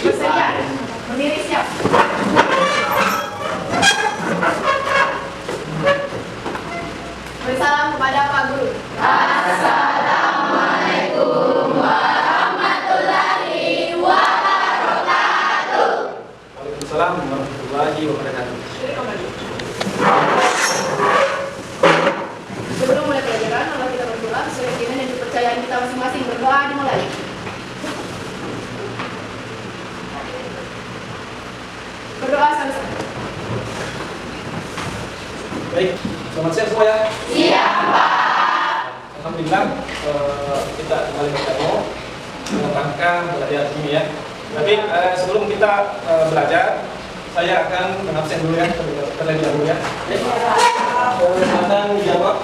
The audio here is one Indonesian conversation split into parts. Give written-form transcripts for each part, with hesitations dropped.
Bersedia. Berdiri siap. Bersalam kepada Pak Guru. Assalamualaikum warahmatullahi wabarakatuh. Waalaikumsalam warahmatullahi wabarakatuh. Sebelum mulai pelajaran, mari kita berdoa sesuai keyakinan dan kepercayaan kita masing-masing. Berdoa dimulai. Berdoa sama-sama. Baik, selamat siang semua ya. Siap, Pak. Alhamdulillah kita kembali bertemu dalam rangka belajar kimia. Tapi sebelum kita belajar, saya akan mengabsen dulu ya terlebih dahulu ya. Silakan dijawab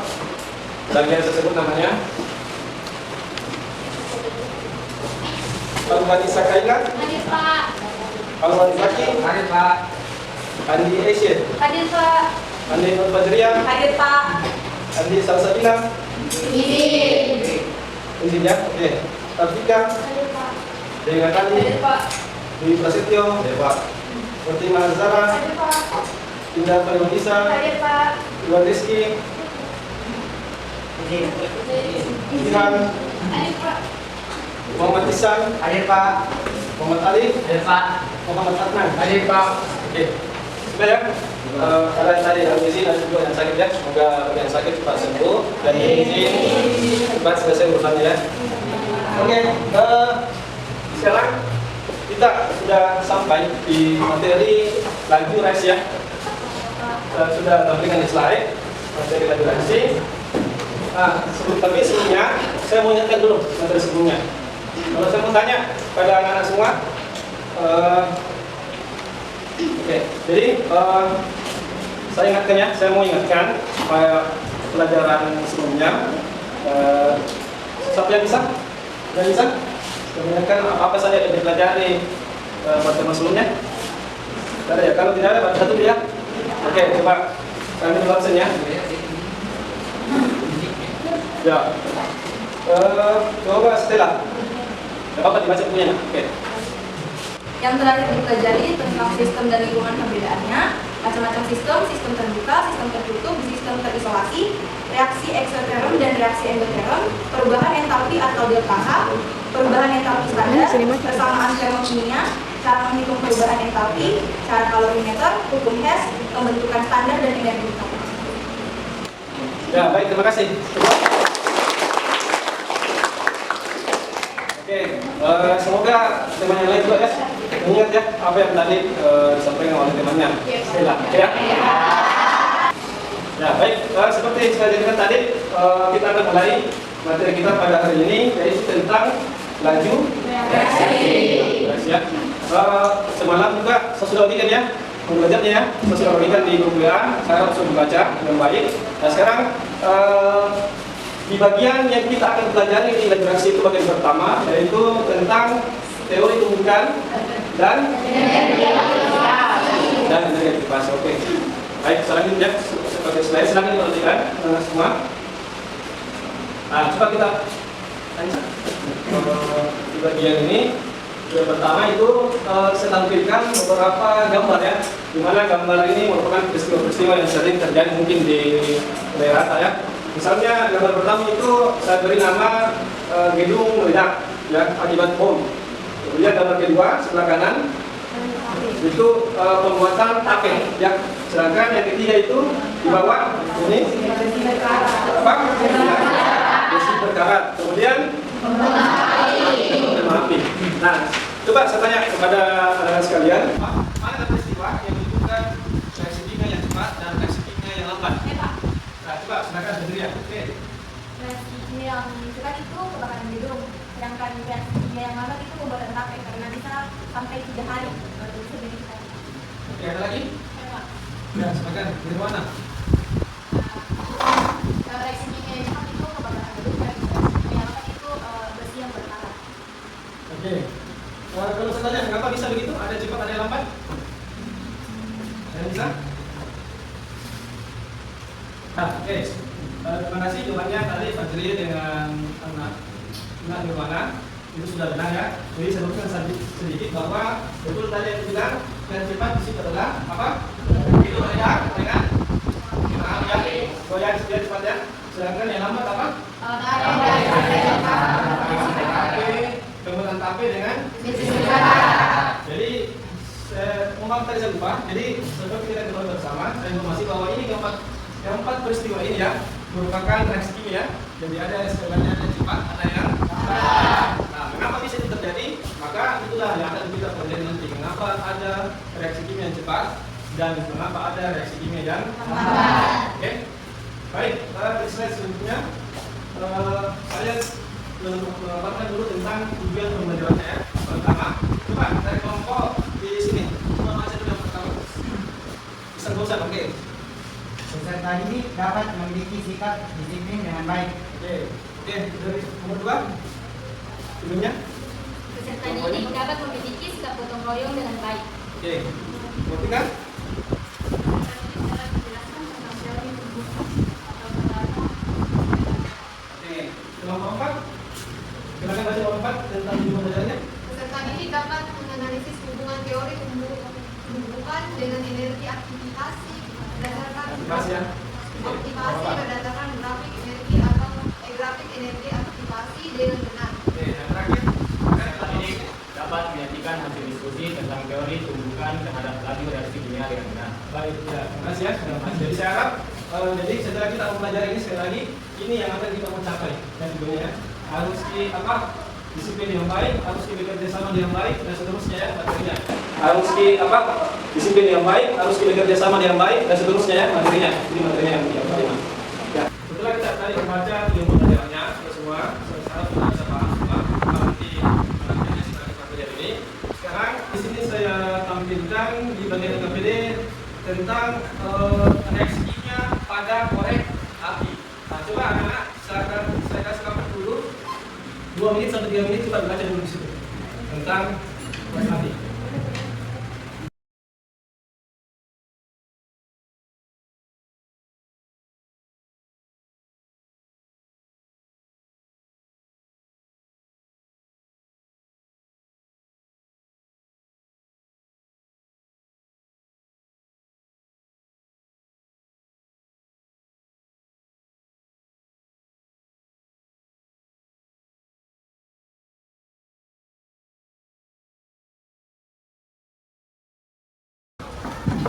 bagian tersebut namanya. Alwani Sakaila, Hadir, Pak. Alwani Zaki, Hadir Pak. Andi Aisyah, Hadir, Pak. Andi Nur Fajriya, Hadir, Pak. Andi Salsabila, Izin. izin ya. Oke. Tafika, Hadir, Pak. Dengan Kali, Hadir, Pak. Dwi Prasetyo, Pak. Fatimah Zara, Hadir, Pak. Indah Farmanisa, Hadir, Pak. Iwan Rizky, Izin. Ilham, Hadir, Pak. Muhammad Isan, Hadir Pak. Muhammad Ali, Hadir Pak. Muhammad Adnan. Hadir Pak. Oke. Sudah ya. Ada yang tadi dalam gizi dan juga yang sakit ya. Semoga yang sakit cepat sembuh dan yang izin cepat selesai urusannya ya. Oke. Sekarang kita sudah sampai di materi laju reaksi ya. Sudah tampilkan di slide materi laju reaksi. Nah, sebelumnya saya mau ingatkan dulu materi sebelumnya. Kalau saya mau tanya pada anak-anak semua, oke, jadi saya ingatkan ya, saya mau ingatkan pada pelajaran sebelumnya. Siapa yang bisa? Yang bisa? Saya ingatkan apa saja yang dipelajari pertemuan sebelumnya? Ada ya? Kalau tidak ada, baca satu ya. Oke, coba kami dulu absen ya. Ya. Coba Stella. Tidak apa-apa dibaca bukunya. Oke. Yang terakhir dipelajari tentang sistem dan lingkungan perbedaannya, macam-macam sistem, sistem terbuka, sistem tertutup, sistem terisolasi, reaksi eksoteron dan reaksi endoteron, perubahan entalpi atau delta H, perubahan entalpi standar, persamaan termokimia, cara menghitung perubahan entalpi, cara kalorimeter, hukum Hess, pembentukan standar dan energi utama. Ya, baik, terima kasih. Oke, semoga teman yang lain juga ya ingat ya apa yang tadi disampaikan oleh temannya. Stella, ya. Ya, baik. Seperti yang saya jelaskan tadi, kita akan mulai materi kita pada hari ini yaitu tentang laju reaksi. Ya. Semalam juga saya sudah bagikan ya belajarnya ya, saya sudah bagikan di grup WA. Saya harus membaca dengan baik. Nah, sekarang di bagian yang kita akan pelajari di laju reaksi itu bagian pertama yaitu tentang teori tumbukan dan energi aktivasi. Oke. Baik, selanjutnya sebagai slide silakan diperhatikan semua. Nah, coba kita di bagian ini yang pertama itu saya tampilkan beberapa gambar ya, di mana gambar ini merupakan peristiwa-peristiwa yang sering terjadi mungkin di daerah saya. Misalnya gambar pertama itu saya beri nama gedung meledak ya akibat bom. Kemudian gambar kedua sebelah kanan itu pembuatan tape ya. Sedangkan yang ketiga itu di bawah ini apa? Besi berkarat. Kemudian api. Nah, coba saya tanya kepada sekalian, mana peristiwa yang menunjukkan reaksi kimia yang cepat dan reaksi kimia yang lambat? Nah, coba silakan berdiri ya. Oke. Reaksi kimia yang cepat itu kebakaran gedung, sedangkan reaksi kimia yang lambat itu pembuatan tape karena bisa sampai 3 hari baru bisa dibikin. Oke, ada lagi? Ya, silakan. Dari mana? Kalau reaksi kimia yang cepat itu kebakaran gedung, dan reaksi kimia yang lambat itu besi yang berkarat. Oke. Kalau saya tanya, kenapa bisa begitu? Ada cepat, ada yang lambat? Ada bisa? Nah, oke. Terima kasih jawabannya tadi Fajri dengan anak Nirwana. itu sudah benar ya. Jadi saya sebutkan sedikit bahwa betul tadi yang bilang yang cepat di situ adalah apa? Itu goyang dengan goyang sudah cepat ya. Sedangkan yang lambat apa? Kemudian tape dengan jadi maaf tadi saya lupa. Jadi sebelum kita ketahui bersama, saya informasi bahwa ini keempat peristiwa ini ya merupakan reaksi kimia. Jadi ada istilahnya yang cepat, ada yang lambat. Nah, kenapa bisa itu terjadi? Maka itulah yang akan kita pelajari nanti. Kenapa ada reaksi kimia yang cepat dan kenapa ada reaksi kimia yang lambat. Oke, baik. Di slide selanjutnya saya menambahkan dulu tentang tujuan pembelajarannya ya. Pertama, coba dari kelompok di sini, coba baca dulu yang pertama. Bisa oke. Peserta didik dapat memiliki sikap disiplin dengan baik. Oke, dari nomor 2 sebelumnya. Peserta didik dapat memiliki sikap gotong royong dengan baik. Oke, nomor 3. Oke, nomor 4. Silakan baca nomor 4 tentang tujuan pembelajarannya. Peserta didik dapat menganalisis hubungan teori tumbuhan dengan energi aktivasi berdasarkan ya. aktivasi berdasarkan grafik energi atau grafik energi aktivasi dengan benar. Oke, yang terakhir. Ini dapat menyajikan hasil diskusi tentang teori tumbuhan terhadap laju reaksi kimia dengan benar. Baik, ya, terima kasih ya sudah mas. Jadi saya harap, jadi setelah kita mempelajari ini sekali lagi, ini yang akan kita mencapai dan tentunya harus disiplin yang baik, harus bekerja sama yang baik dan seterusnya ya materinya. Harus disiplin yang baik, harus bekerja sama yang baik dan seterusnya ya materinya. Ini materinya yang kelima. Ya, setelah kita tadi membaca ilmu pelajarannya semua, saya harap kita bisa paham semua nanti setelah ini. Sekarang di sini saya tampilkan di bagian KPD tentang reaksi kimia pada korek api. Nah, coba anak-anak saya kasih kamu dulu 2 menit sampai 3 menit, coba baca dulu di situ tentang korek api.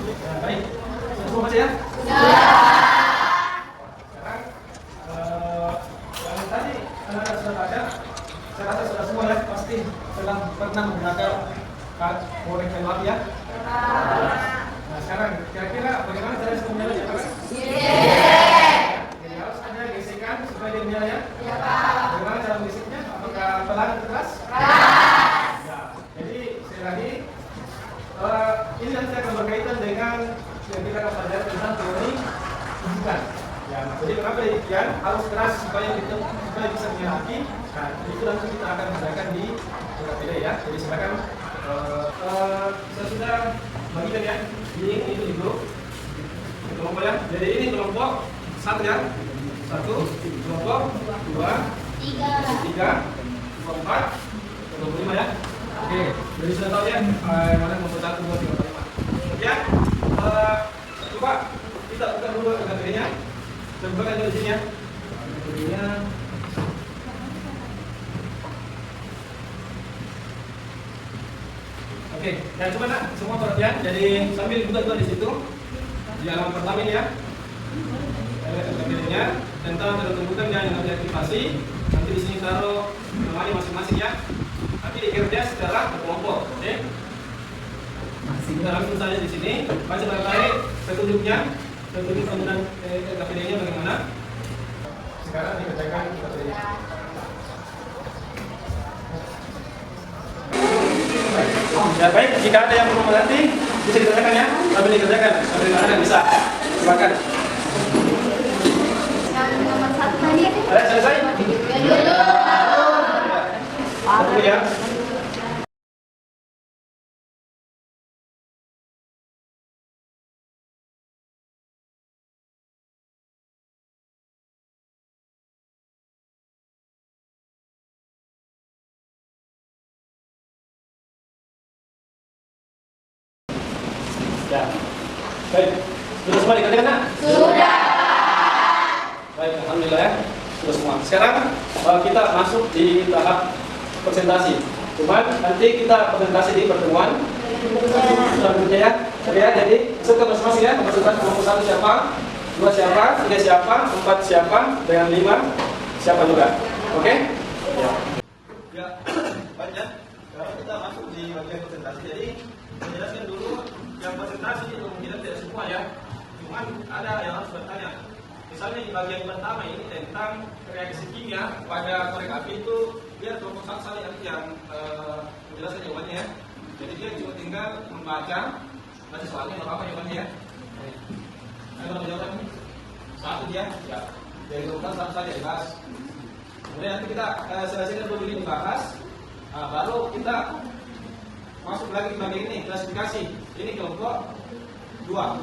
Ya, baik, sudah semua baca ya? Sekarang yang tadi anak-anak sudah baca, saya rasa sudah semua ya, pasti telah pernah menggunakan korek kayu api ya. Nah, sekarang kira-kira bagaimana cara semuanya ya, Pak? Jadi harus ada gesekan supaya dia menyala ya. Bagaimana cara menggeseknya? Apakah pelan atau keras? Ya, jadi sekali lagi ini nanti akan berkaitan dengan yang kita akan pelajari tentang teori fisika. Ya, jadi kenapa demikian harus keras supaya bisa menyala. Nah, itu nanti kita akan belajarkan di KPD ya. Jadi silakan saya sudah bagikan ya ini di grup kelompok ya. Jadi ini kelompok 1 ya. 1 kelompok 2 3 4 kelompok 5 ya. Oke, jadi sudah tahu ya mana kelompok 1 2 3 4 5. Ya, coba kita buka dulu KPD-nya. Kita buka dulu di sini ya. KPD-nya. Oke, dan coba nak semua perhatian. Jadi sambil buka di situ di halaman pertama ini ya. KPD-nya tentang ketentuan yang nanti aktivasi. Nanti di sini taruh namanya masing-masing ya. Nanti dikerja secara berkelompok. Oke. Kita langsung saja di sini baca baik-baik petunjuk penggunaan KPD-nya bagaimana. Sekarang dikerjakan KPD-nya. Ya baik, jika ada yang belum mengerti bisa dikerjakan ya, sambil dikerjakan, sambil dikerjakan bisa. Silakan. Yang nomor 1 tadi. Ada selesai? Satu ya. Ya. Baik. Sudah semua dikerjakan, nak? Sudah. Baik, alhamdulillah ya. Sudah semua. Sekarang kita masuk di tahap presentasi. Cuman nanti kita presentasi di pertemuan selanjutnya ya. Oke ya, jadi peserta masing-masing ya. Peserta kelompok 1 siapa, 2 siapa, 3 siapa, 4 siapa, dengan 5 siapa juga. Oke? Ya. Ya, banyak. Sekarang kita masuk di bagian presentasi. Jadi menjelaskan dulu yang presentasi itu kemungkinan tidak semua ya. Cuman ada yang harus bertanya. Misalnya di bagian pertama ini tentang reaksi kimia pada korek api itu dia kelompok 1 saja yang menjelaskan jawabannya ya. Jadi dia cuma tinggal membaca soalnya apa jawabannya ya. Ada jawaban satu dia ya. Dari kelompok 1 saja dibahas. Kemudian nanti kita selesaikan dulu ini dibahas. Nah, baru kita masuk lagi ke bagian ini klasifikasi. Ini kelompok 2.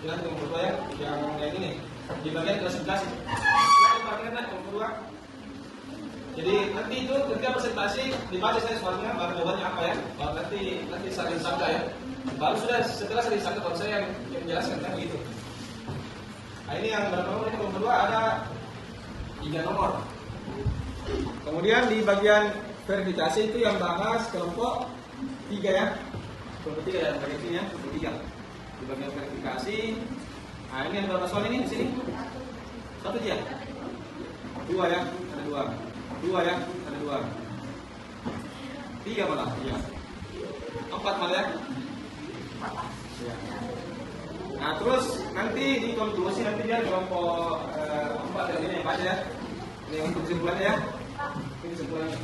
Lihat kelompok 2 ya, yang ini di bagian klasifikasi. Kita bagian kelompok 2. Jadi nanti itu ketika presentasi dibaca saya soalnya baru jawabannya apa ya. Baru nanti saling sangka ya. Baru setelah saling sangka baru saya yang menjelaskan kan begitu. Nah ini yang berapa nomor ini kelompok 2 ada 3 nomor. Kemudian di bagian verifikasi itu yang bahas kelompok 3 ya. Kelompok 3 ya, bagian sini ya, kelompok 3. Di bagian verifikasi. Nah ini yang berapa soal ini di sini? 1 dia. 2 ya, ada 2. 2 ya, ada 2. 3 malah, iya. 4 malah ya. Ya. Nah terus nanti di kelompok 2 sih nanti dia kelompok 4 yang ini yang baca ya. Ini untuk kesimpulannya ya. Ini kesimpulannya.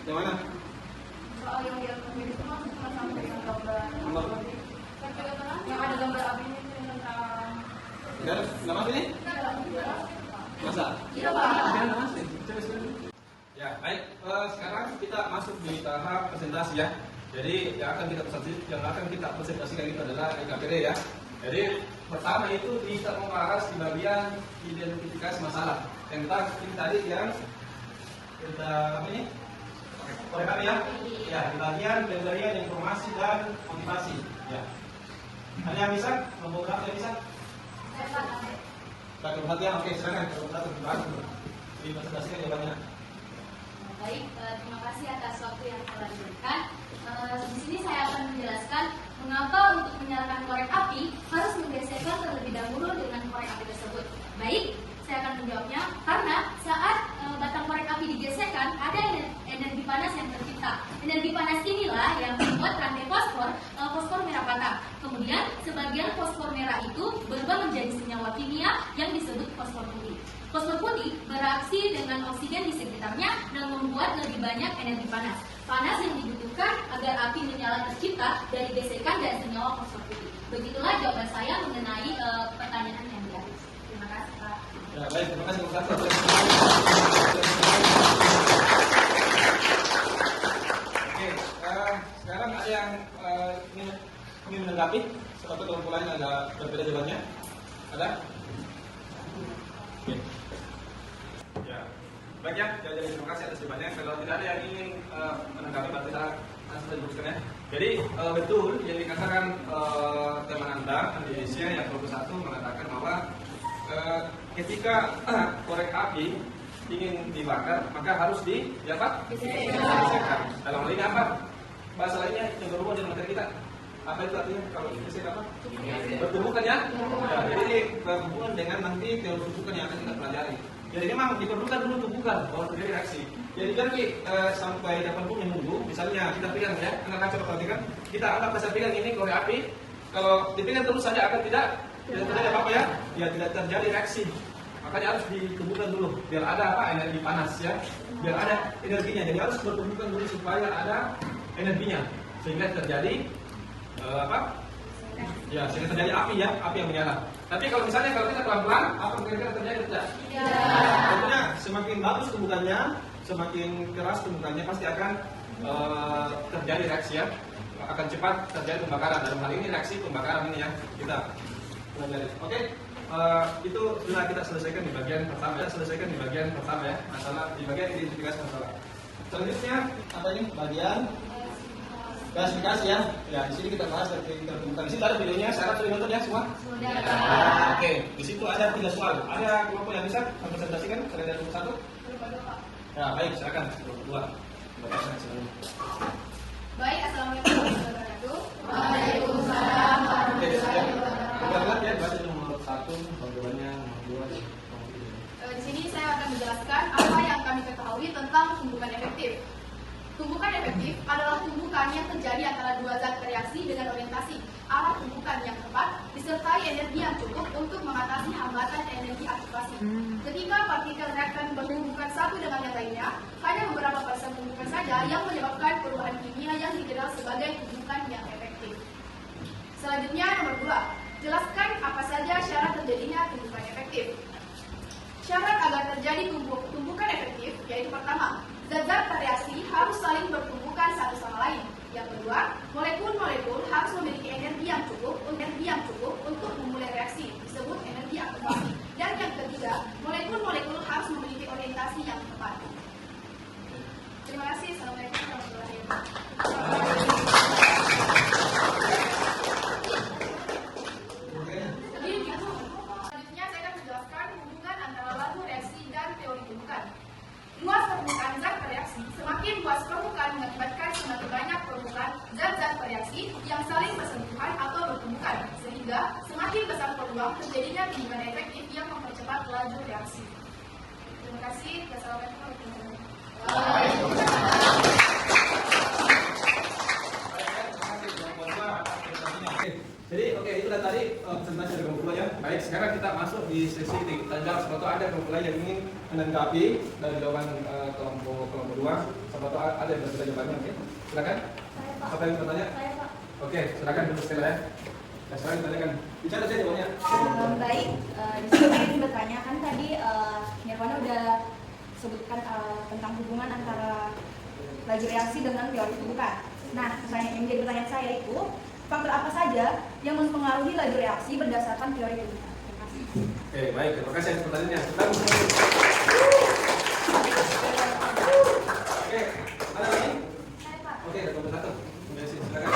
Yang mana? Soal yang dia itu cuma sampai dengan gambar. Yang ada gambar apinya itu tentang. Enggak masuk ini? Masa? Iya, Pak. Ya, baik. Sekarang kita masuk di tahap presentasi ya. Jadi yang akan kita presentasikan itu adalah LKPD ya. Jadi pertama itu kita membahas di bagian identifikasi masalah tentang ini tadi yang kita apa ini? Korek api ya. Ya, di bagian penggalian informasi dan motivasi. Ya. Ada yang bisa? Nomor berapa yang bisa? Kita perhatian, oke silakan kita dibahas dulu. Dipresentasikan jawabannya. Baik, terima kasih atas waktu yang telah diberikan. Di sini saya akan menjelaskan mengapa untuk menyalakan korek api harus menggeserkan terlebih dahulu dengan korek api tersebut. Baik, saya akan menjawabnya karena saat batang korek api digeserkan ada energi panas yang tercipta. Energi panas inilah yang membuat rantai fosfor merah patah. Kemudian sebagian fosfor merah itu berubah menjadi senyawa kimia yang disebut fosfor putih. Fosfor putih bereaksi dengan oksigen di sekitarnya dan membuat lebih banyak energi panas. Panas yang dibutuhkan agar api menyala tercipta dari gesekan dan senyawa fosfor putih. Begitulah jawaban saya mengenai pertanyaan yang di atas. Terima kasih, Pak. Ya, baik, terima kasih Pak. Oke, sekarang ada yang ingin menanggapi seperti kelompok lain agak berbeda jawabannya? Ada? Oke. Ya, baik ya. Jadi terima kasih atas jawabannya. Kalau tidak ada yang ingin menanggapi, berarti saya sudah disebutkan ya. Jadi betul yang dikatakan teman Anda Indonesia yang kelompok 1 mengatakan bahwa ketika korek api ingin dibakar maka harus digeserkan. Dalam hal ini apa? Bahasa lainnya yang berhubungan dengan materi kita. Apa itu artinya kalau geser apa? Berhubungan ya? Ya, jadi berhubungan dengan nanti teori tubuhkan yang akan kita pelajari. Jadi memang diperlukan dulu tubuhkan bahwa terjadi reaksi. Jadi nanti sampai dapat pun yang menunggu, misalnya kita pegang ya, anak coba perhatikan, kita anggap saya pegang ini korek api, kalau dipegang terus saja akan tidak terjadi apa-apa ya, ya tidak terjadi reaksi. Makanya harus ditubuhkan dulu, biar ada apa energi panas ya, biar ada energinya. Jadi harus bertubuhkan dulu supaya ada energinya, sehingga terjadi apa? Ya, sehingga terjadi api ya, api yang menyala. Tapi kalau misalnya kalau kita pelan-pelan, apa kira-kira terjadi tidak? Tentunya semakin bagus tumbukannya, semakin keras tumbukannya pasti akan terjadi reaksi ya, akan cepat terjadi pembakaran. Dalam hal ini reaksi pembakaran ini ya kita pelajari. Oke, itu sudah kita selesaikan di bagian pertama. Ya, masalah di bagian identifikasi masalah. Selanjutnya apa ini? Bagian klasifikasi ya. Ya, di sini kita bahas dari terbuka. Di situ ada videonya, saya harap sudah nonton ya semua. Sudah. Oke, di situ ada 3 soal. Ada kelompok yang bisa mempresentasikan kalian dari satu. Ya, baik, silakan. Dua. Baik, assalamualaikum warahmatullahi wabarakatuh. Waalaikumsalam. Oke, siap. Kita lihat ya, baca nomor 1, jawabannya nomor 2. Di sini saya akan menjelaskan apa yang kami ketahui tentang tumbukan efektif. Tumbukan efektif adalah tumbukan yang terjadi antara dua zat bereaksi dengan orientasi arah tumbukan yang tepat disertai energi yang cukup untuk mengatasi hambatan energi aktivasi. Ketika partikel reaktan berhubungan satu dengan yang lainnya, hanya beberapa persen tumbukan saja yang menyebabkan perubahan kimia yang dikenal sebagai tumbukan yang efektif. Selanjutnya nomor 2, jelaskan apa saja syarat terjadinya tumbukan efektif. Syarat agar terjadi tumbukan efektif yaitu pertama, zat-zat bereaksi harus saling bertumbukan satu sama lain. Yang kedua, molekul-molekul harus memiliki energi yang cukup untuk memulai reaksi, disebut energi aktivasi. Dan yang ketiga, molekul-molekul harus memiliki orientasi yang tepat. Terima kasih. Assalamualaikum warahmatullahi wabarakatuh. Selanjutnya saya akan menjelaskan hubungan antara laju reaksi dan teori tumbukan. Luas permukaan zat bereaksi, semakin luas permukaan mengakibatkan semakin banyak permukaan zat-zat bereaksi yang saling bersentuhan atau bertumbukan, sehingga semakin besar peluang terjadinya tumbukan efektif yang mempercepat laju reaksi. Terima kasih. Wassalamualaikum warahmatullahi wabarakatuh. Jadi oke, itu dan tadi presentasi dari kelompok ya. Baik, sekarang kita masuk di sesi tanya jawab. Sebab ada kelompok lain yang ingin menanggapi dari jawaban kelompok 2. Sebab ada yang berbeda jawabannya. Oke, silakan. Saya, Pak. Apa yang bertanya? Saya, Pak. Oke, silakan dulu Stella ya. Nah, sekarang ditanyakan. Bicara saja jawabannya. Baik, di sini saya ingin bertanya, kan tadi Nirwana udah sebutkan tentang hubungan antara laju reaksi dengan teori tumbukan. Nah, yang jadi pertanyaan saya itu, faktor apa saja yang mempengaruhi laju reaksi berdasarkan teori tumbukan? Terima kasih. Oke, baik. Terima kasih atas pertanyaannya. Oke, ada lagi? Saya, Pak. Oke, ada kelompok 1. Silakan.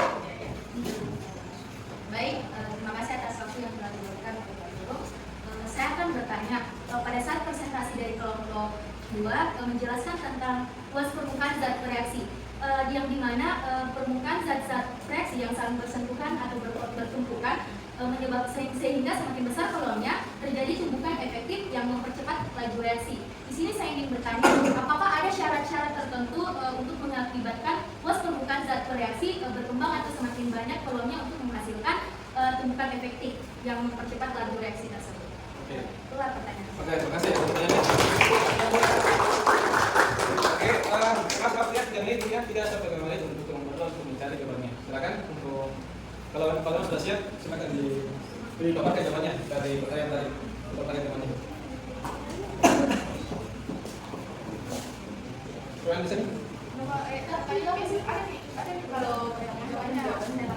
Baik, terima kasih atas waktu yang telah diberikan oleh Pak Guru. Saya akan bertanya, pada saat presentasi dari kelompok 2 menjelaskan tentang luas permukaan zat bereaksi, yang dimana permukaan zat-zat reaksi yang saling bersentuhan atau bertumpukan menyebabkan sehingga semakin besar peluangnya terjadi tumbukan efektif yang mempercepat laju reaksi. Di sini saya ingin bertanya, apakah ada syarat-syarat tertentu untuk mengakibatkan luas permukaan zat bereaksi berkembang atau semakin banyak peluangnya untuk menghasilkan tumbukan efektif yang mempercepat laju reaksi tersebut? Oke. Itulah pertanyaan. Oke, terima kasih atas pertanyaannya. Oke, maaf ya, tidak sampai ke menit untuk mencari jawabannya. Silakan untuk kalau kalian sudah siap, silakan dipaparkan jawabannya dari pertanyaan tadi. Paparkan jawabannya. Soal di sini?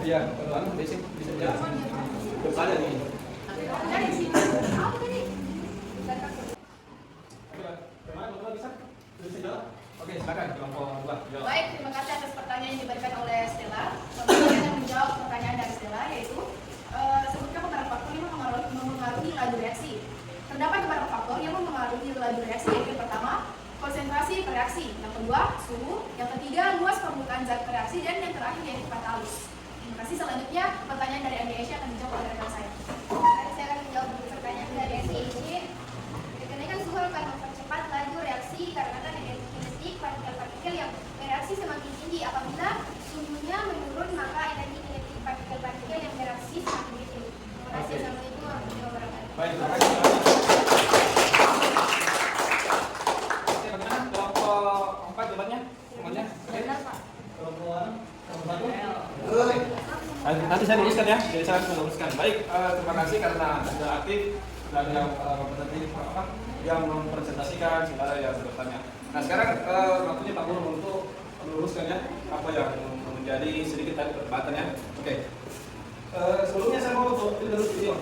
Iya, kalau bisa jawab. Bertanya nih. Oke, silakan kelompok 2. Baik, terima kasih atas pertanyaan yang diberikan oleh Stella. Saya akan menjawab pertanyaan dari Stella, yaitu sebutkan beberapa faktor yang mempengaruhi laju reaksi. Terdapat beberapa faktor yang mempengaruhi laju reaksi, yaitu yang pertama, konsentrasi reaksi, yang kedua, suhu, yang ketiga, luas permukaan zat reaksi, dan yang terakhir yaitu katalus. Terima kasih. Selanjutnya, pertanyaan dari Andi Aisyah akan dijawab oleh rekan saya. Saya akan menjawab pertanyaan dari Aisyah. Kenaikan suhu akan mempercepat laju reaksi karena energi kinetik partikel-partikel yang bereaksi semakin tinggi. Apabila suhunya menurun, maka energi kinetik partikel-partikel yang bereaksi semakin kecil. Terima kasih. Assalamualaikum warahmatullahi wabarakatuh. Baik, terima kasih. Oke, bagaimana kelompok 4 jawabannya? Semuanya? Oke. Kelompok 1. Nanti saya luruskan ya, jadi saya harus meluruskan. Baik, terima kasih karena sudah aktif dan yang kompetitif yang mempresentasikan segala yang bertanya. Nah sekarang waktunya Pak Guru untuk meluruskan ya apa yang menjadi sedikit tadi perdebatan ya. Oke. Sebelumnya saya mau dulu video.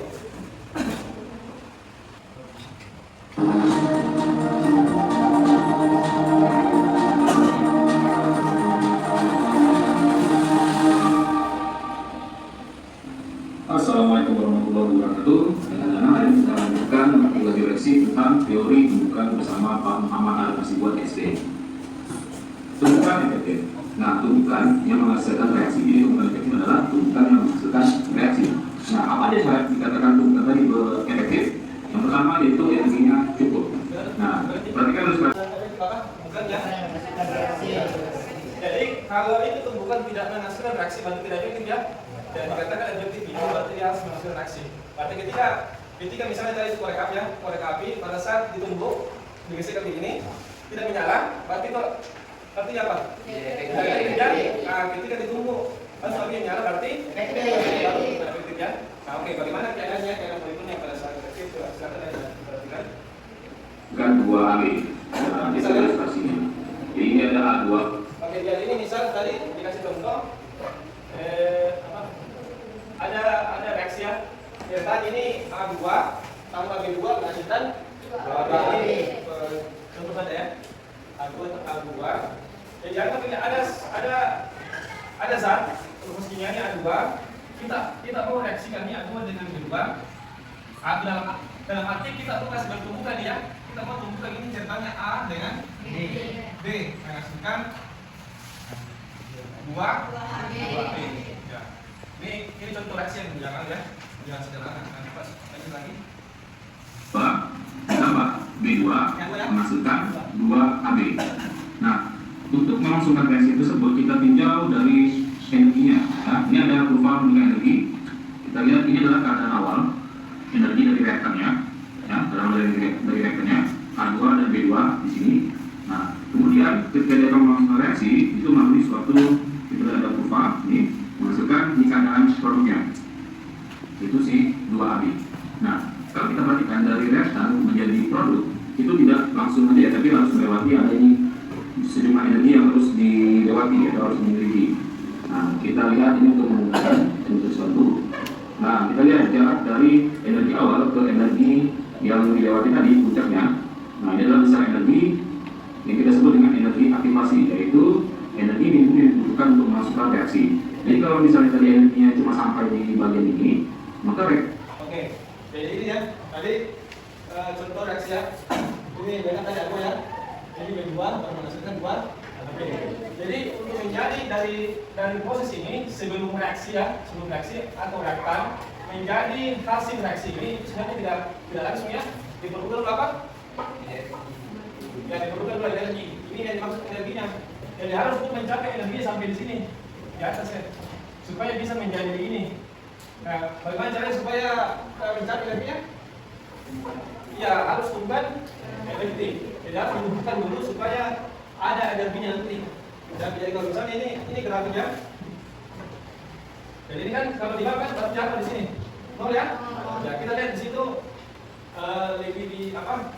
masih buat SD. Tumbukan efektif. Nah, tumbukan yang menghasilkan reaksi. Jadi tumbukan efektif adalah tumbukan yang menghasilkan reaksi. Nah, apa aja yang dikatakan tumbukan tadi efektif? Yang pertama yaitu energinya cukup. Nah, perhatikan terus. Bukan ya. Jadi kalau itu tumbukan tidak menghasilkan reaksi, berarti tidak efektif ya. Dan dikatakan efektif itu berarti dia harus menghasilkan reaksi. Berarti ketika misalnya tadi korek api ya, korek api pada saat ditumbuk digeser ke ini tidak menyala, berarti itu artinya apa? Nah, ketika ditumbuk langsung api menyala berarti efektif ya. Nah, oke, bagaimana keadaannya keadaan berikutnya pada saat efektif? Silakan diperhatikan. Bukan 2AB. Nah, bisa ilustrasinya. Jadi ini ada A2. Oke, jadi ini misal tadi dikasih contoh ada reaksi ya. Ya, tadi ini A2 tambah B2 menghasilkan berarti contoh saja ya. A2 tambah A2. Jadi anggap ini ada zat rumus kimianya A2. Kita mau reaksikan ini A2 dengan B2. Dalam arti kita tuh kasih bertumbukan ya. Kita mau tumbukan ini ceritanya A dengan B menghasilkan 2B. Ya. Ini contoh reaksi yang jangan ya. Jangan sederhana. Lanjut lagi. Tambah B2 menghasilkan 2AB. Nah, untuk melangsungkan reaksi tersebut kita tinjau dari energinya. Ya. Ini ada kurva mengenai energi. Kita lihat ini adalah keadaan awal energi dari reaktannya. Ya, dari reaktannya A2 dan B2 di sini. Nah, kemudian ketika dia akan melangsungkan reaksi itu melalui suatu kita ada kurva ini menghasilkan di keadaan produknya. Itu si 2AB. Nah, kalau kita perhatikan dari reaktan menjadi produk itu tidak langsung aja, tapi harus melewati ada ini sejumlah energi yang harus dilewati atau harus dimiliki. Nah, kita lihat ini untuk menggunakan sesuatu. Nah, kita lihat jarak dari energi awal ke energi yang dilewati tadi puncaknya. Nah, ini adalah besar energi yang kita sebut dengan energi aktivasi, yaitu energi minimum yang dibutuhkan untuk melangsungkan reaksi. Jadi kalau misalnya tadi energinya cuma sampai di bagian ini, maka Oke, jadi ini ya, tadi contoh reaksi ya. Ini dengan tadi aku ya. Jadi B2 baru menghasilkan 2. Oke. Jadi untuk menjadi dari proses ini sebelum reaksi atau reaktan menjadi hasil reaksi ini itu sebenarnya tidak langsung ya. Diperlukan apa? Ya, diperlukan dulu energi. Ini yang dimaksud energinya. Jadi harus untuk mencapai energi sampai di sini di atas ya, supaya bisa menjadi ini. Nah, bagaimana caranya supaya mencapai energinya? Ya, harus tumbukan efektif. Jadi harus ditumbuhkan dulu supaya ada energinya nanti. Jadi kalau misalnya ini grafiknya. Jadi ini kan kalau di bawah kan berarti apa di sini? 0 ya? Ya, kita lihat di situ lebih di apa?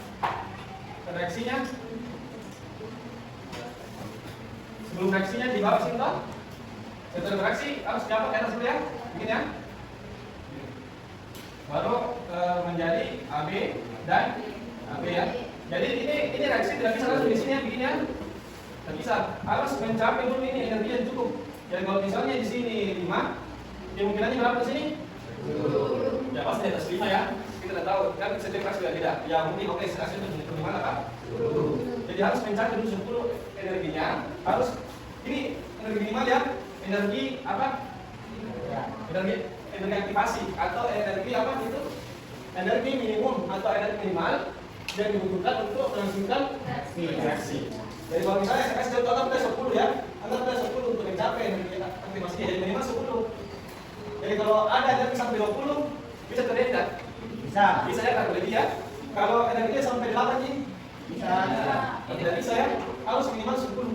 Reaksinya. Sebelum reaksinya di bawah sini toh. Setelah reaksi harus dapat atas dulu ya. Begini ya. Baru menjadi AB dan AB ya. Jadi ini reaksi tidak bisa langsung di sini ya, begini ya. Tidak bisa. Harus mencapai dulu ini energi yang cukup. Jadi kalau misalnya di sini 5, kemungkinannya berapa di sini? 10. Ya pasti di atas 5 ya. Kita tidak tahu. Kan setiap reaksi juga tidak. Ya mungkin oke reaksi itu di mana Pak? 10. Jadi harus mencapai dulu 10 energinya. Harus ini energi minimal ya. Energi apa? Energi aktivasi atau energi apa itu? Energi minimum atau energi minimal yang dibutuhkan untuk melangsungkan reaksi. Jadi kalau misalnya saya kasih contoh anggap 10 ya, anggap 10 untuk mencapai energi aktivasi jadi minimal 10. Jadi kalau ada energi sampai 20 bisa terjadi tidak? Bisa ya kalau lebih ya. Kalau energinya sampai 8 nih bisa. Tidak bisa ya, harus minimal 10.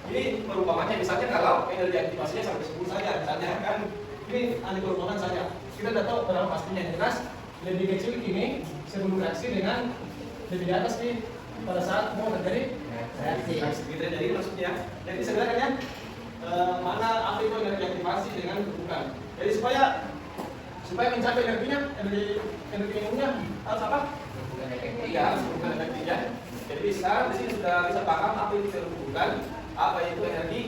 Ini perumpamannya misalnya kalau energi aktivasinya sampai 10 saja, misalnya kan ini anti perumpamaan saja. Kita tidak tahu berapa pastinya yang jelas lebih kecil ini sebelum reaksi dengan lebih di atas nih pada saat mau terjadi reaksi. Gitu ya, jadi maksudnya jadi sebenarnya mana apa itu energi aktivasi dengan tumbukan. Jadi supaya mencapai energinya energi minimumnya harus apa? Iya, harus tumbukan energinya. Jadi sekarang di sini sudah bisa paham apa itu tumbukan, apa itu energi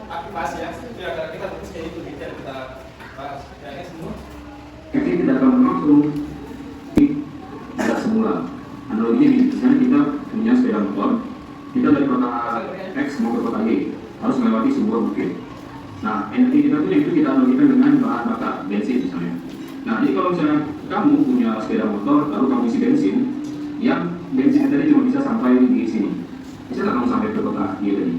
aktivasi ya. Itu yang kita terus jadi itu detail kita bahas. Ya, ini semua. Jadi tidak akan langsung tidak semula. analoginya ini, misalnya kita punya sepeda motor, kita dari kota X mau ke kota Y, harus melewati sebuah bukit. Nah, energi kita tuh itu kita analogikan dengan bahan bakar, bensin misalnya. Nah, jadi kalau misalnya kamu punya sepeda motor, lalu kamu isi bensin, yang bensin tadi cuma bisa sampai di sini. Bisa nggak kamu sampai ke kota Y tadi?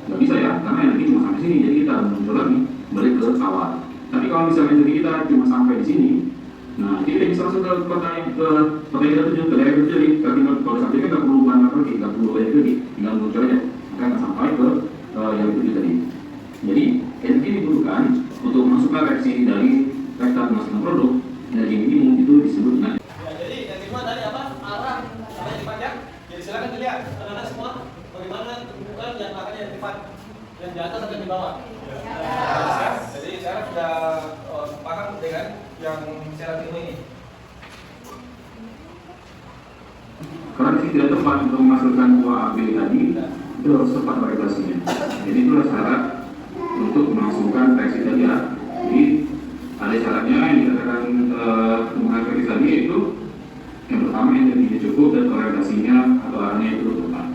Nggak bisa ya, karena energi cuma sampai sini, jadi kita muncul lagi, balik ke awal. Tapi kalau misalnya energi kita cuma sampai di sini, nah kita bisa langsung ke kota yang kita tuju, ke daerah itu. Jadi kalau sampai kan nggak perlu bahan bakar lagi, nggak perlu banyak lagi, tinggal muncul aja, maka akan sampai ke yang itu tadi. Jadi energi dibutuhkan untuk masukkan reaksi dari vektor menghasilkan produk. Energi ini itu disebut dengan. Ya, jadi yang kedua tadi apa? Arah yang dipanjang. Jadi silakan dilihat anak-anak semua bagaimana tumbukan yang arahnya yang tepat, yang di atas atau di bawah. Ya. Jadi saya sudah paham dengan yang secara ilmu ini. Karena ini tidak tepat untuk menghasilkan buah AB tadi, itu harus tepat variasinya. Jadi itulah syarat untuk melangsungkan reaksi tadi ya. Jadi ada syaratnya yang dikatakan menghafal tadi, yaitu yang pertama energinya cukup dan orientasinya atau arahnya itu tepat.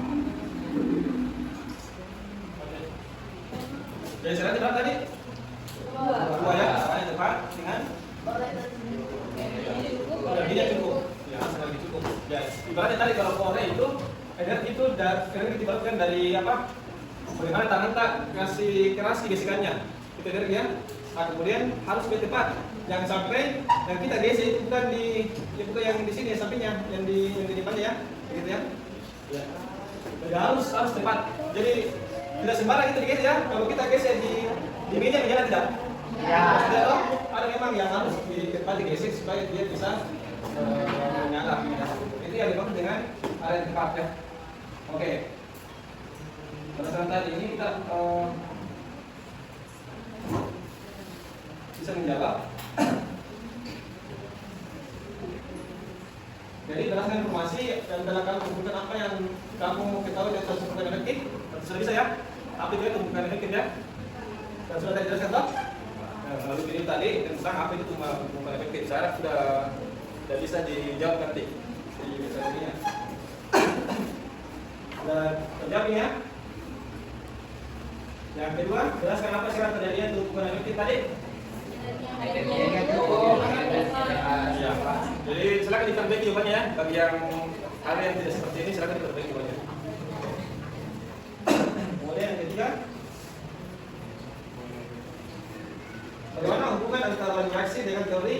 Jadi syarat tepat tadi? Dua ya, arahnya tepat dengan energinya cukup. Ya, energi cukup. Ya, ibaratnya tadi kalau Korea itu energi itu energi dibalikkan dari apa? Bagaimana tangan tak kasih keras gesekannya, itu energi ya. Nah, kemudian harus lebih tepat. Jangan sampai yang kita gesek itu bukan bukan yang di sini ya, sampingnya, yang di depannya ya, begitu ya. Ya. Jadi harus tepat. Jadi tidak sembarang kita digesek ya. Kalau kita gesek di meja menyala tidak? Ya. Tidak, ada memang yang harus di tempat digesek supaya dia bisa menyala. Itu yang dimaksud dengan area yang tepat ya. Oke. Berdasarkan tadi ini kita bisa menjawab. Jadi berdasarkan informasi dan dalam kamu kumpulkan apa yang kamu ketahui tentang tumbukan efektif, sudah bisa ya. Apa itu tumbukan efektif ya? Dan sudah saya jelaskan toh. Lalu ini tadi tentang apa itu tumbukan efektif. Saya sudah bisa dijawab nanti di sesi ini. Dan terjawab ini ya. Yang kedua, jelaskan apa syarat terjadinya tumbukan efektif tadi? Ya. Jadi silakan diperbaiki jawabannya ya. Bagi yang hal yang tidak seperti ini silakan diperbaiki jawabannya. Kemudian yang ketiga, bagaimana hubungan antara reaksi dengan teori?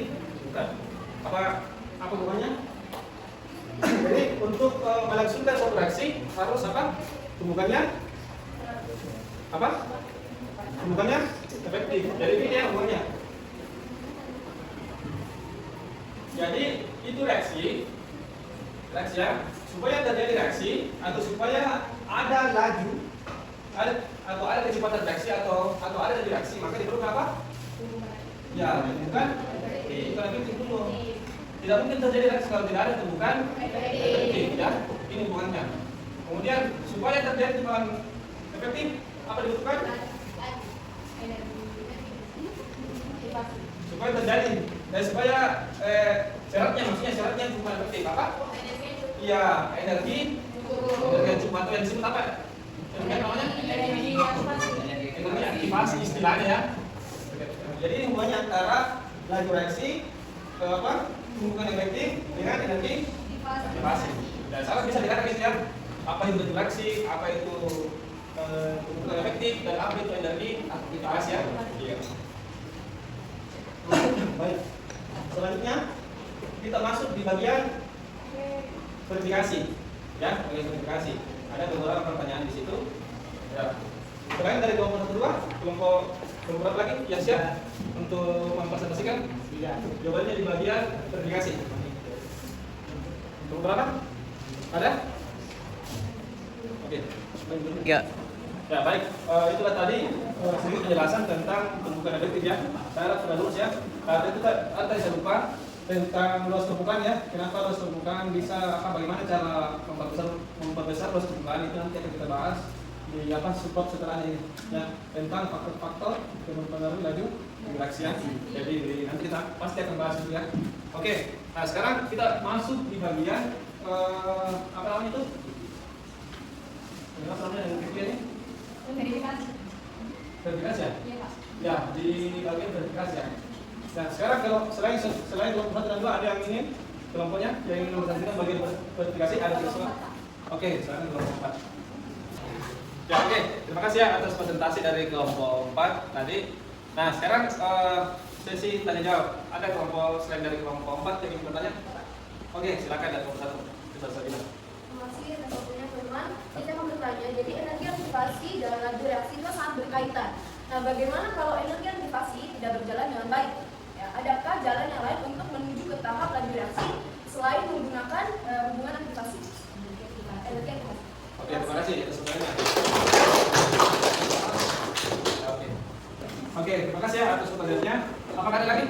Bukan. Apa hubungannya? Jadi untuk melangsungkan suatu reaksi harus apa? Tumbukannya apa? Tumbukannya efektif. Jadi ini ya hubungannya. Jadi itu reaksi ya, supaya terjadi reaksi atau supaya ada laju, atau ada kecepatan reaksi atau ada reaksi, maka diperlukan apa? Ya, bukan efektif dulu. Tidak mungkin terjadi reaksi kalau tidak ada tumbukan efektif ya. Ini hubungannya. Kemudian supaya terjadi tumbukan efektif apa dibutuhkan? Supaya terjadi dan supaya syaratnya cuma efektif apa? Iya, energi yang cukup atau yang disebut apa? Energi namanya? Energi aktivasi istilahnya ya. Jadi hubungannya antara laju reaksi ke apa? Tumbukan efektif dengan energi aktivasi. Dan salah bisa dikatakan gitu ya. Apa itu reaksi, apa itu tumbukan efektif dan apa itu energi aktivasi ya. Iya. Baik. Selanjutnya kita masuk di bagian verifikasi, ya, bagian verifikasi. Ada beberapa pertanyaan di situ. Ya. Selain dari kelompok kedua, kelompok berapa lagi yang siap untuk mempresentasikan? Jawabannya di bagian verifikasi. Kelompok berapa? Ada? Oke. Ya. Ya baik, itulah tadi sedikit penjelasan tentang tumbukan efektif ya. Saya harap sudah lurus ya. Itu tadi saya lupa tentang luas tumbukan ya. Kenapa luas tumbukan bisa bagaimana cara memperbesar luas tumbukan itu nanti akan kita bahas di support setelah ini ya, tentang faktor-faktor yang mempengaruhi laju reaksi ya. Jadi nanti kita pasti akan bahas itu ya. Oke, nah sekarang kita masuk di bagian apa namanya itu? Apa namanya yang kecil ini? Verifikasi. Verifikasi ya? Iya, Pak. Ya, di bagian verifikasi ya. Nah, sekarang kalau selain kelompok 1 dan 2 ada yang ingin kelompoknya yang ingin memperhatikan bagian verifikasi ada siswa. Oke, sekarang kelompok 4. Ya, oke. Terima kasih ya atas presentasi dari kelompok 4 tadi. Nah, sekarang sesi tanya jawab. Ada kelompok selain dari kelompok 4 yang ingin bertanya? Oke, silakan dari kelompok 1. Kita saja. Terima kasih atas waktunya teman-teman. Saya mau bertanya, jadi energi aktivasi dan laju reaksi itu sangat berkaitan. Nah, bagaimana kalau energi aktivasi tidak berjalan dengan baik? Ya, adakah jalan yang lain untuk menuju ke tahap laju reaksi selain menggunakan hubungan aktivasi? Energi aktivasi. Oke, terima kasih atas pertanyaannya. Oke, terima kasih ya atas pertanyaannya. Apakah ada lagi?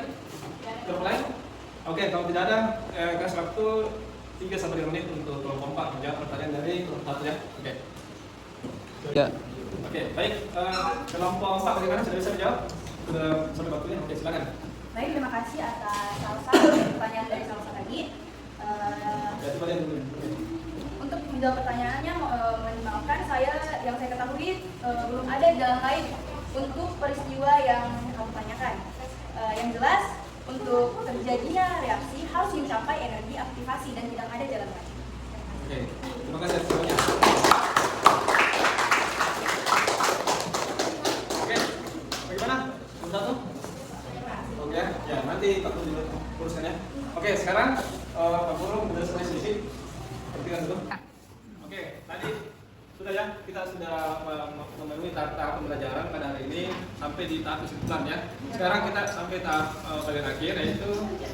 Kelompok lain? Oke, kalau tidak ada, kasih waktu 3-5 menit untuk kelompok 4 menjawab pertanyaan dari kelompok 1 ya. Oke. Ya. Oke, baik. Kelompok 4 bagaimana? Sudah bisa menjawab? Sudah sampai waktunya? Oke, silakan. Baik, terima kasih atas pertanyaan dari Salsa tadi. Ya, coba lihat dulu. Untuk menjawab pertanyaannya, minimalkan yang saya ketahui belum ada jalan lain untuk peristiwa yang kamu tanyakan. Yang jelas, untuk terjadinya reaksi harus mencapai energi aktivasi dan tidak ada jalan lain. Oke, terima kasih atas semuanya. Oke, bagaimana? Sudah tuh? Oke, ya nanti Pak Guru juga uruskan ya. Oke, sekarang Pak Guru sudah selesai sesi. Perhatikan dulu. Oke, tadi sudah ya, kita sudah memenuhi tahap pembelajaran pada hari ini sampai di tahap kesimpulan ya. Sekarang kita sampai tahap bagian akhir yaitu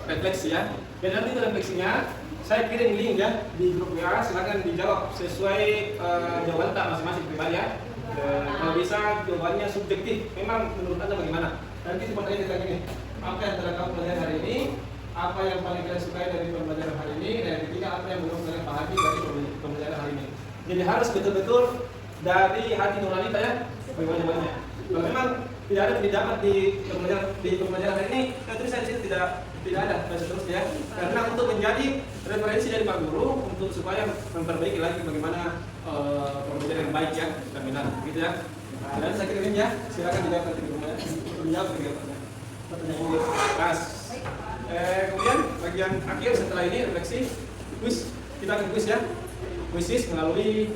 refleksi ya. Dan nanti itu refleksinya saya kirim link ya di grup WA, silakan dijawab sesuai jawaban tak masing-masing pribadi ya. Kalau bisa jawabannya subjektif, memang menurut Anda bagaimana? Nanti seperti kita gini, apa yang telah kamu pelajari hari ini, apa yang paling kalian sukai dari pembelajaran hari ini, dan yang ketiga apa yang belum kalian pahami dari pembelajaran hari ini. Jadi harus betul-betul dari hati nurani ya, bagaimana jawabannya. Kalau memang tidak ada didapat di pembelajaran hari ini, tulisan di situ tidak ada dan seterusnya ya. Karena untuk menjadi referensi dari Pak Guru untuk supaya memperbaiki lagi bagaimana pembelajaran yang baik ya, dan benar, gitu ya. Dan saya kirimin ya, silakan dijawab nanti di rumah ya. Dijawab pertanyaan ini. Kemudian bagian akhir setelah ini refleksi, quiz. Kita akan quiz ya. Quizzes melalui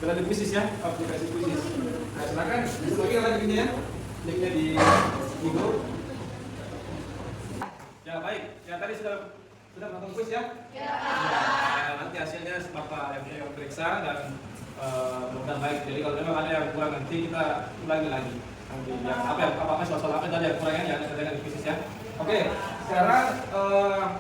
quizzes ya, aplikasi quizzes. Nah, silakan lagi linknya ya. Linknya di grup. Ya baik, ya tadi sudah menonton quiz ya. Ya. Nanti hasilnya Bapak yang periksa dan mudah baik. Jadi kalau memang ada yang kurang nanti kita ulangi lagi. Nanti ya, apa soal apa tadi yang kurangnya yang terjadi di quizzes ya. Oke, sekarang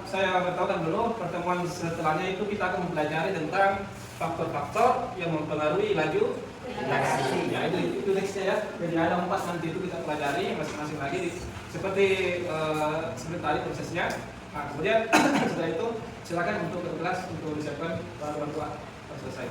saya beritahukan dulu pertemuan setelahnya itu kita akan mempelajari tentang faktor-faktor yang mempengaruhi laju reaksi. Ya itu nextnya ya. Jadi ada 4 nanti itu kita pelajari masing-masing lagi seperti tadi prosesnya. Nah kemudian setelah itu silakan untuk ke kelas untuk disiapkan bahan-bahan selesai.